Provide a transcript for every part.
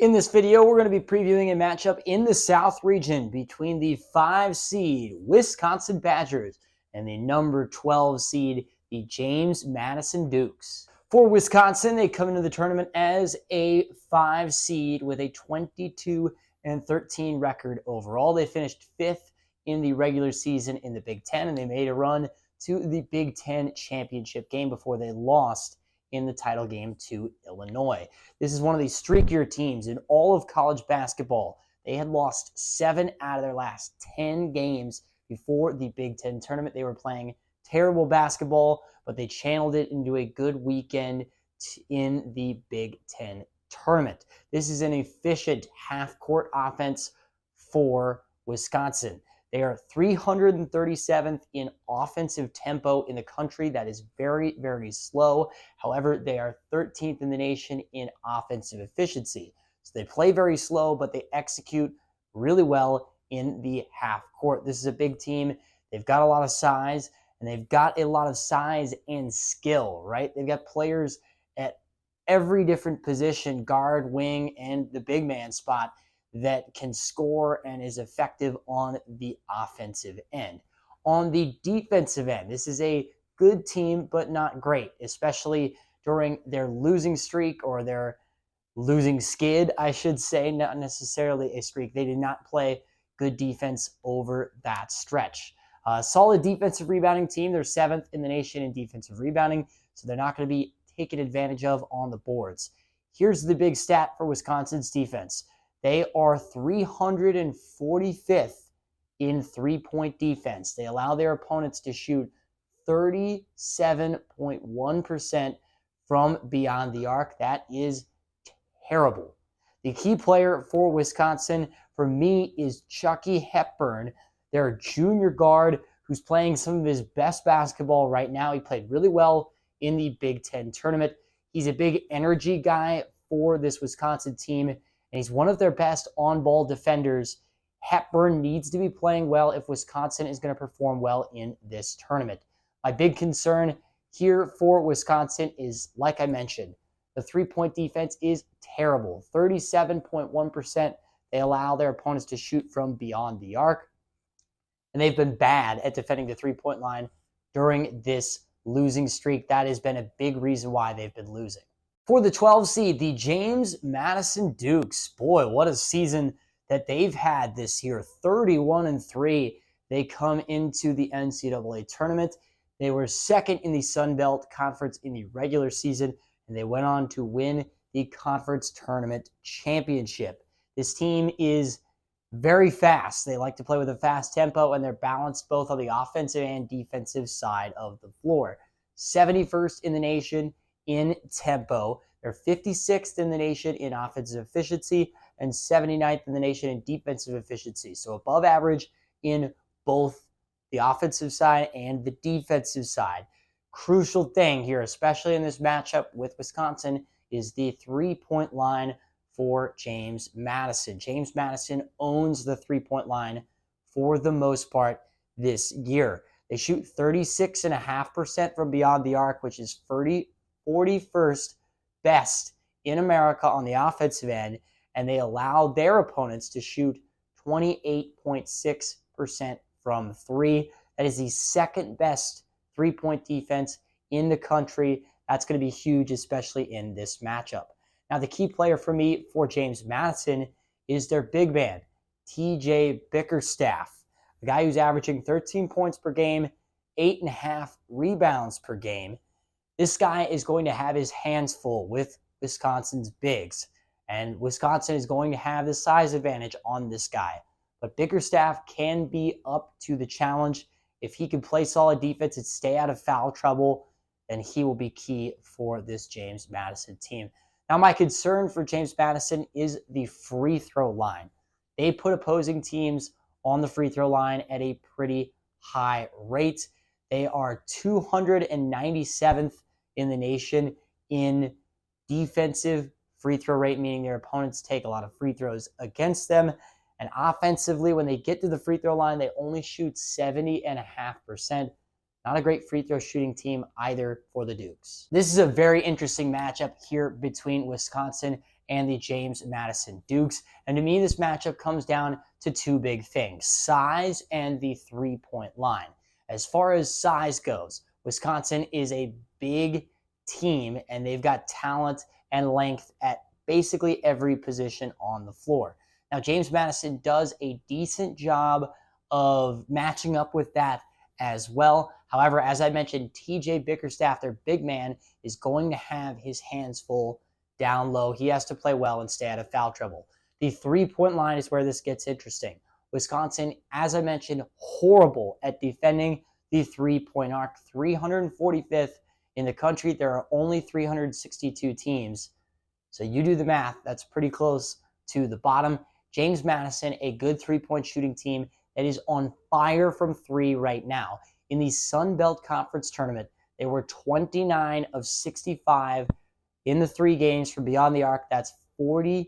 In this video, we're going to be previewing a matchup in the South region between the 5 seed Wisconsin Badgers and the number 12 seed, the James Madison Dukes. For Wisconsin, they come into the tournament as a 5 seed with a 22-13 record overall. They finished 5th in the regular season in the Big Ten, and they made a run to the Big Ten championship game before they lost in the title game to Illinois. This is one of the streakier teams in all of college basketball. They had lost 7 out of their last 10 games before the Big Ten tournament. They were playing terrible basketball, but they channeled it into a good weekend in the Big Ten tournament. This is an efficient half-court offense for Wisconsin. They are 337th in offensive tempo in the country. That is very, very slow. However, they are 13th in the nation in offensive efficiency. So they play very slow, but they execute really well in the half court. This is a big team. They've got a lot of size, and they've got a lot of size and skill, right? They've got players at every different position, guard, wing, and the big man spot, that can score and is effective on the offensive end. On the defensive end, this is a good team, but not great, especially during their losing streak or their losing skid, I should say, not necessarily a streak. They did not play good defense over that stretch. Solid defensive rebounding team. They're 7th in the nation in defensive rebounding, so they're not going to be taken advantage of on the boards. Here's the big stat for Wisconsin's defense. They are 345th in three-point defense. They allow their opponents to shoot 37.1% from beyond the arc. That is terrible. The key player for Wisconsin, for me, is Chucky Hepburn, their junior guard who's playing some of his best basketball right now. He played really well in the Big Ten tournament. He's a big energy guy for this Wisconsin team, and he's one of their best on-ball defenders. Hepburn needs to be playing well if Wisconsin is going to perform well in this tournament. My big concern here for Wisconsin is, like I mentioned, the three-point defense is terrible. 37.1% they allow their opponents to shoot from beyond the arc, and they've been bad at defending the three-point line during this losing streak. That has been a big reason why they've been losing. For the 12 seed, the James Madison Dukes. Boy, what a season that they've had this year. 31-3. They come into the NCAA tournament. They were 2nd in the Sun Belt Conference in the regular season, and they went on to win the conference tournament championship. This team is very fast. They like to play with a fast tempo, and they're balanced both on the offensive and defensive side of the floor. 71st in the nation in tempo. They're 56th in the nation in offensive efficiency and 79th in the nation in defensive efficiency. So above average in both the offensive side and the defensive side. Crucial thing here, especially in this matchup with Wisconsin, is the three-point line for James Madison. James Madison owns the three-point line for the most part this year. They shoot 36.5% from beyond the arc, which is 41st best in America on the offensive end, and they allow their opponents to shoot 28.6% from three. That is the 2nd best three-point defense in the country. That's going to be huge, especially in this matchup. Now, the key player for me for James Madison is their big man, TJ Bickerstaff, a guy who's averaging 13 points per game, 8.5 rebounds per game. This guy is going to have his hands full with Wisconsin's bigs, and Wisconsin is going to have the size advantage on this guy. But Bickerstaff can be up to the challenge. If he can play solid defense and stay out of foul trouble, then he will be key for this James Madison team. Now, my concern for James Madison is the free throw line. They put opposing teams on the free throw line at a pretty high rate. They are 297th in the nation in defensive free throw rate, meaning their opponents take a lot of free throws against them. And offensively, when they get to the free throw line, they only shoot 70.5%. Not a great free throw shooting team either for the Dukes. This is a very interesting matchup here between Wisconsin and the James Madison Dukes. And to me, this matchup comes down to two big things: size and the three-point line. As far as size goes, Wisconsin is a big team, and they've got talent and length at basically every position on the floor. Now, James Madison does a decent job of matching up with that as well. However, as I mentioned, TJ Bickerstaff, their big man, is going to have his hands full down low. He has to play well and stay out of foul trouble. The three-point line is where this gets interesting. Wisconsin, as I mentioned, horrible at defending the three-point arc, 345th in the country. There are only 362 teams. So you do the math. That's pretty close to the bottom. James Madison, a good three-point shooting team that is on fire from three right now. In the Sun Belt Conference Tournament, they were 29 of 65 in the 3 games from beyond the arc. That's 45%.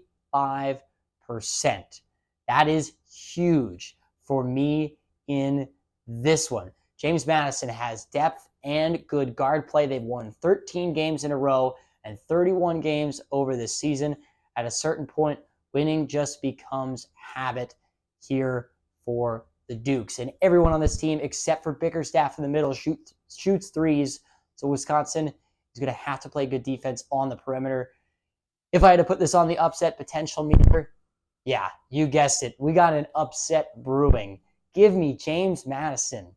That is huge for me in this one. James Madison has depth and good guard play. They've won 13 games in a row and 31 games over this season. At a certain point, winning just becomes habit here for the Dukes. And everyone on this team, except for Bickerstaff in the middle, shoots threes. So Wisconsin is going to have to play good defense on the perimeter. If I had to put this on the upset potential meter, yeah, you guessed it. We got an upset brewing. Give me James Madison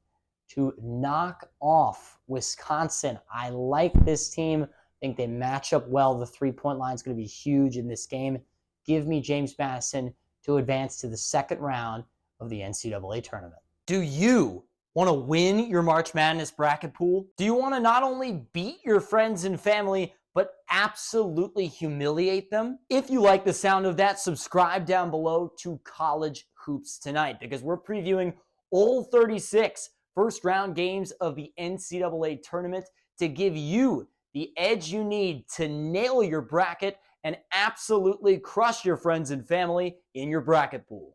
to knock off Wisconsin. I like this team. I think they match up well. The three-point line is going to be huge in this game. Give me James Madison to advance to the second round of the NCAA tournament. Do you want to win your March Madness bracket pool? Do you want to not only beat your friends and family, but absolutely humiliate them? If you like the sound of that, subscribe down below to College Hoops Tonight, because we're previewing all 36 first-round games of the NCAA tournament to give you the edge you need to nail your bracket and absolutely crush your friends and family in your bracket pool.